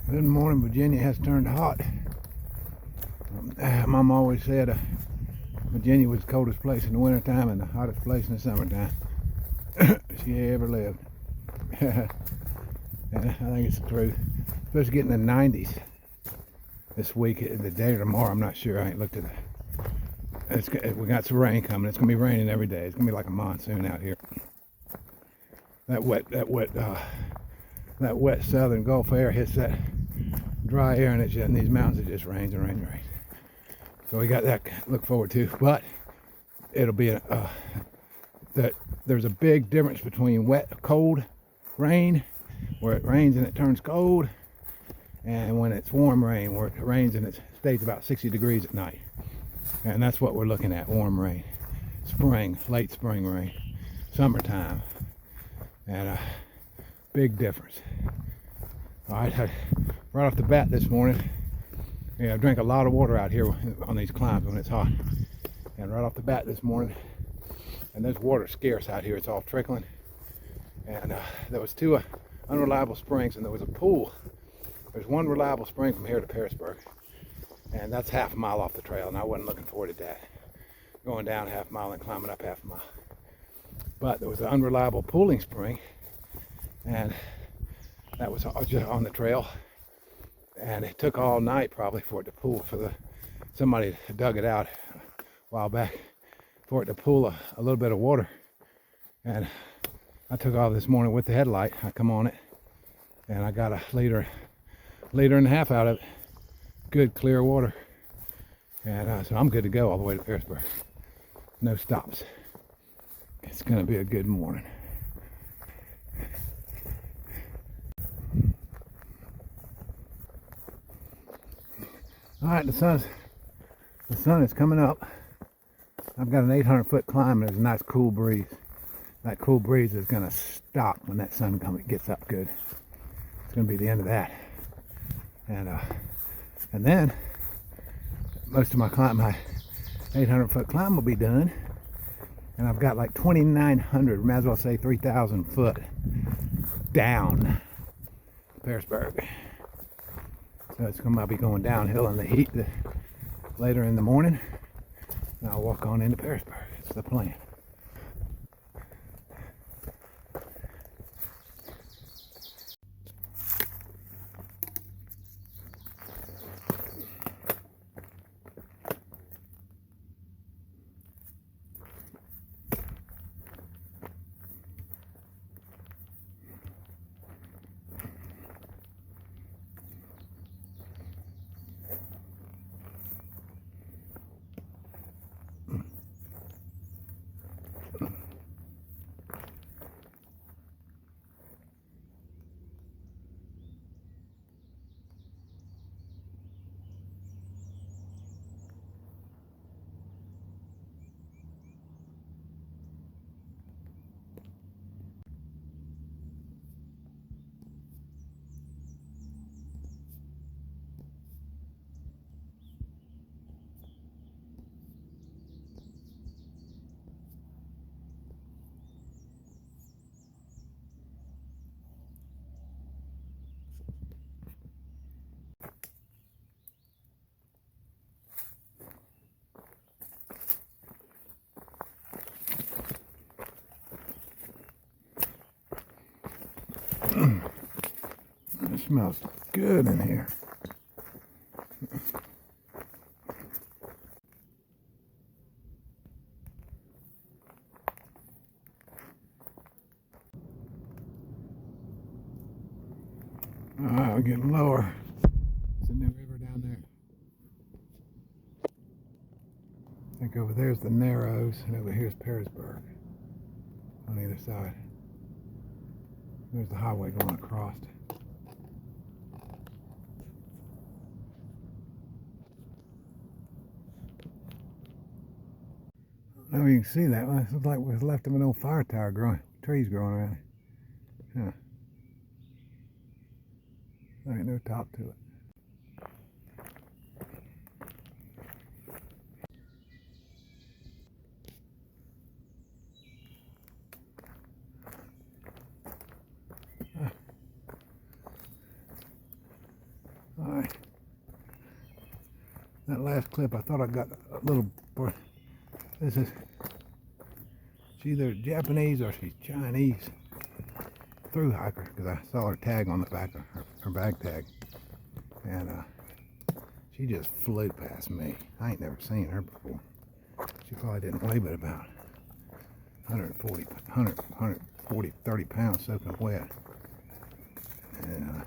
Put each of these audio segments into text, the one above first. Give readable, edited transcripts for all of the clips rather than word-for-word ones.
Good morning. Virginia has turned hot. Mom always said Virginia was the coldest place in the wintertime and the hottest place in the summertime she ever lived. And I think it's the truth. Supposed to get in the 90s this week, the day or tomorrow. I'm not sure. I ain't looked at it. We got some rain coming. It's gonna be raining every day. It's gonna be like a monsoon out here. That wet southern Gulf air hits that dry air, and in these mountains it just rains and rains and rains. So we got that to look forward to. But it'll be that there's a big difference between wet, cold rain, where it rains and it turns cold, and when it's warm rain, where it rains and it stays about 60 degrees at night. And that's what we're looking at: warm rain, spring, late spring rain, summertime, and big difference. All right, right off the bat this morning, I drink a lot of water out here on these climbs when it's hot. And right off the bat this morning, and there's water scarce out here, it's all trickling. And there was two unreliable springs, and there was a pool. There's one reliable spring from here to Pearisburg, and that's half a mile off the trail, and I wasn't looking forward to that. Going down half a mile and climbing up half a mile. But there was an unreliable pooling spring, and that was just on the trail, and it took all night probably for it to pool. Somebody dug it out a while back for it to pool a little bit of water. And I took off this morning with the headlight. I come on it, and I got a liter and a half out of it. Good clear water, and so I'm good to go all the way to Pearisburg. No stops. It's gonna be a good morning. All right, the sun is coming up. I've got an 800-foot climb, and there's a nice cool breeze. That cool breeze is gonna stop when that sun gets up good. It's gonna be the end of that, and then most of my 800-foot climb will be done, and I've got like 2,900, might as well say 3,000 foot down Pearisburg. So it's going to be going downhill in the heat later in the morning, and I'll walk on into Pearisburg. It's the plan. It smells good in here. Alright, we're getting lower. It's in the river down there. I think over there's the Narrows, and over here's Pearisburg on either side. There's the highway going across. Now you can see that. It looks like what's left of an old fire tower growing, trees growing around it. Huh. There ain't no top to it. All right. That last clip, I thought I got a little. This is. She's either Japanese or she's Chinese thru hiker, because I saw her tag on the back of her bag tag, and she just flew past me. I ain't never seen her before. She probably didn't weigh but about 30 pounds soaking wet. And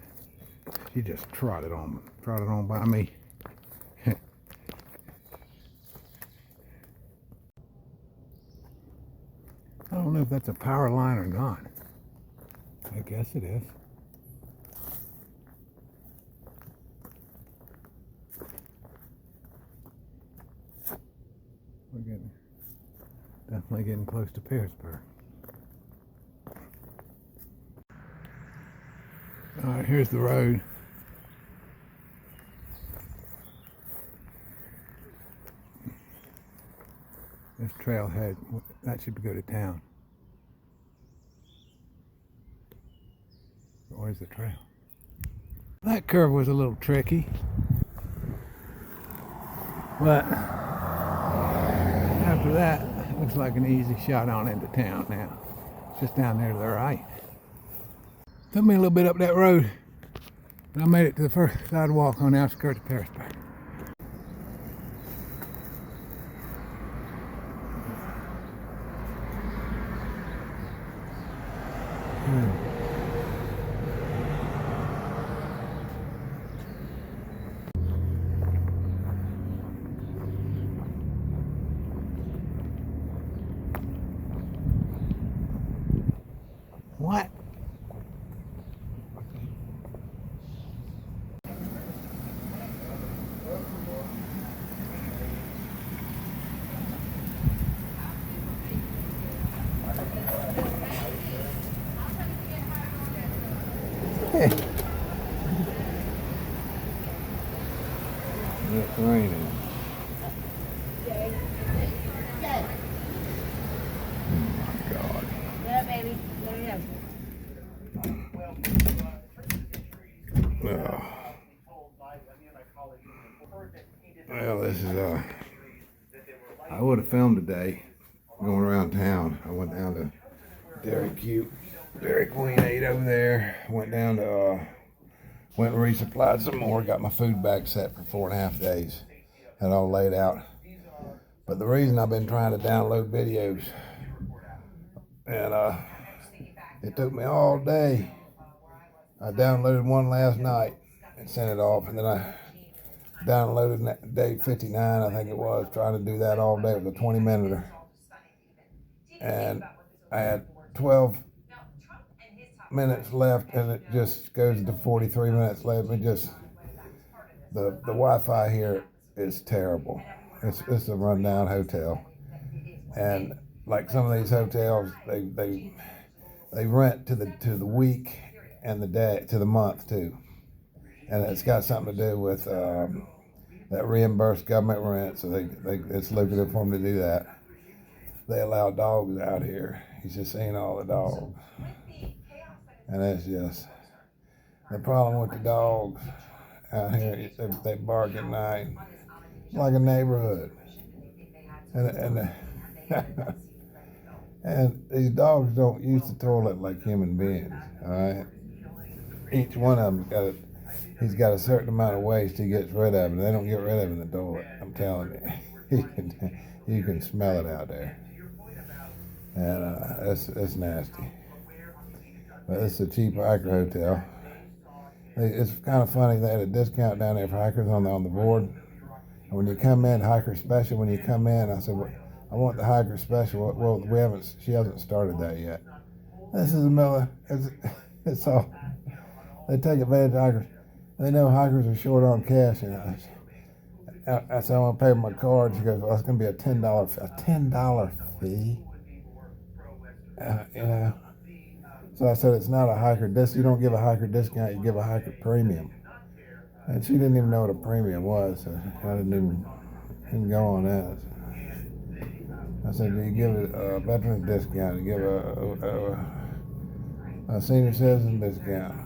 she just trotted on by me. I don't know if that's a power line or not. I guess it is. We're definitely getting close to Pearisburg. All right, here's the road. This trailhead, that should go to town. Where's the trail? That curve was a little tricky, but after that, it looks like an easy shot on into town now. It's just down there to the right. Took me a little bit up that road, but I made it to the first sidewalk on the outskirts of Pearisburg. What? It's raining. Oh my God. Yeah, baby. Well, this is I would have filmed today going around town. I went down to Dairy Queen ate over there. Went down to went and resupplied some more. Got my food bag set for 4.5 days. Had it all laid out. But the reason I've been trying to download videos, and it took me all day. I downloaded one last night and sent it off, and then I downloaded day 59, I think it was, trying to do that all day. It was a 20-minute. And I had 12 minutes left, and it just goes to 43 minutes left. It just, the Wi-Fi here is terrible. It's a rundown hotel. And like some of these hotels, they rent to the week and the day, to the month too. And it's got something to do with that reimbursed government rent, so it's lucrative for them to do that. They allow dogs out here. You should seen all the dogs. And it's just, the problem with the dogs out here, they bark at night. It's like a neighborhood. And and these dogs don't use the toilet like human beings, all right? Each one of them he's got a certain amount of waste he gets rid of, and they don't get rid of it in the toilet. I'm telling you. You can smell it out there. And it's nasty. But it's a cheap hiker hotel. It's kind of funny, they had a discount down there for hikers on the board. And when you come in, hiker special, when you come in, I said, well, I want the hiker special. Well, she hasn't started that yet. This is the middle, it's all, they take advantage of hikers. They know hikers are short on cash, you know. I said, I want to pay with my card. She goes, well, it's going to be a $10 fee. You know. So I said, it's not a hiker discount. You don't give a hiker discount, you give a hiker premium. And she didn't even know what a premium was, so I didn't go on that. I said, do you give a veteran discount? You give a senior citizen discount?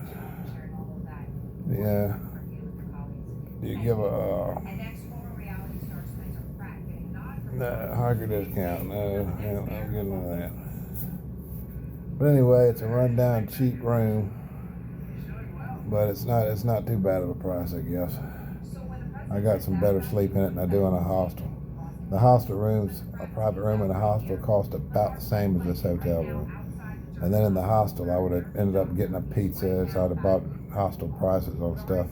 Yeah. you give a hugger discount? No, I'm getting none of that. But anyway, it's a rundown, cheap room, but it's not too bad of a price, I guess. I got some better sleep in it than I do in a hostel. The hostel rooms, a private room in a hostel, cost about the same as this hotel room. And then in the hostel, I would have ended up getting a pizza, so I'd have bought hostel prices on stuff.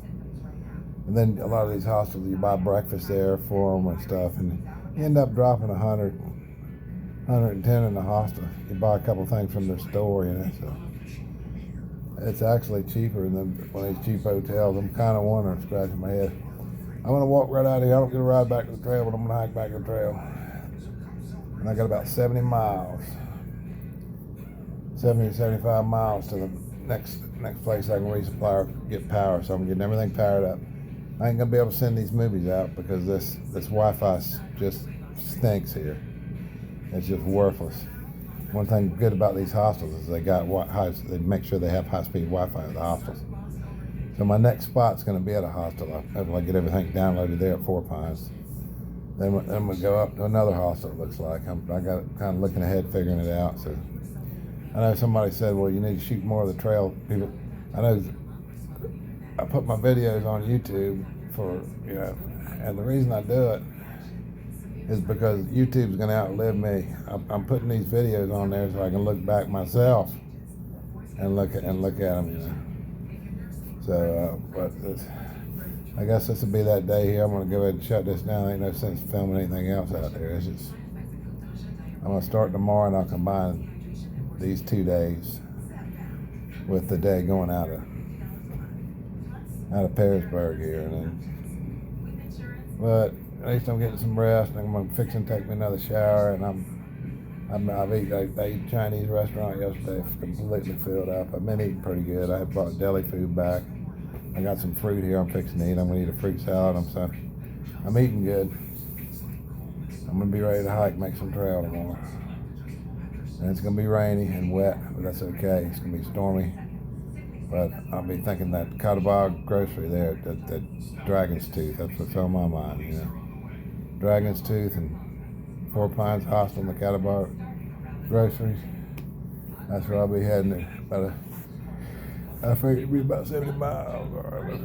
And then a lot of these hostels, you buy breakfast there for them and stuff, and you end up dropping 110 in the hostel. You buy a couple things from their store, so it's actually cheaper than one of these cheap hotels. I'm kind of wondering, scratching my head. I'm going to walk right out of here. I don't get a ride back to the trail, but I'm going to hike back to the trail. And I got about 70 miles. 70 to 75 miles to the next place I can resupply or get power. So I'm getting everything powered up. I ain't going to be able to send these movies out because this Wi-Fi just stinks here. It's just worthless. One thing good about these hostels is they make sure they have high-speed Wi-Fi at the hostels. So my next spot's going to be at a hostel. After I get everything downloaded there at Four Pines. Then we go up to another hostel, it looks like. I got kind of looking ahead, figuring it out. So I know somebody said, well, you need to shoot more of the trail. People, I know I put my videos on YouTube and the reason I do it is because YouTube's going to outlive me. I'm putting these videos on there so I can look back myself and look at them, So, I guess this will be that day here. I'm going to go ahead and shut this down. Ain't no sense filming anything else out there. I'm going to start tomorrow and I'll combine these 2 days with the day going out of Pearisburg here. But at least I'm getting some rest. I'm going to fix and take me another shower. And I ate Chinese restaurant yesterday, completely filled up. I've been eating pretty good. I brought deli food back. I got some fruit here I'm fixing to eat. I'm going to eat a fruit salad. I'm eating good. I'm going to be ready to hike, make some trail tomorrow. And it's going to be rainy and wet, but that's okay. It's going to be stormy. But I'll be thinking that Catawba grocery there, that Dragon's Tooth, that's what's on my mind, Dragon's Tooth and Four Pines Hostel and the Catawba groceries. That's where I'll be heading. I figured it'd be about 70 miles. All right,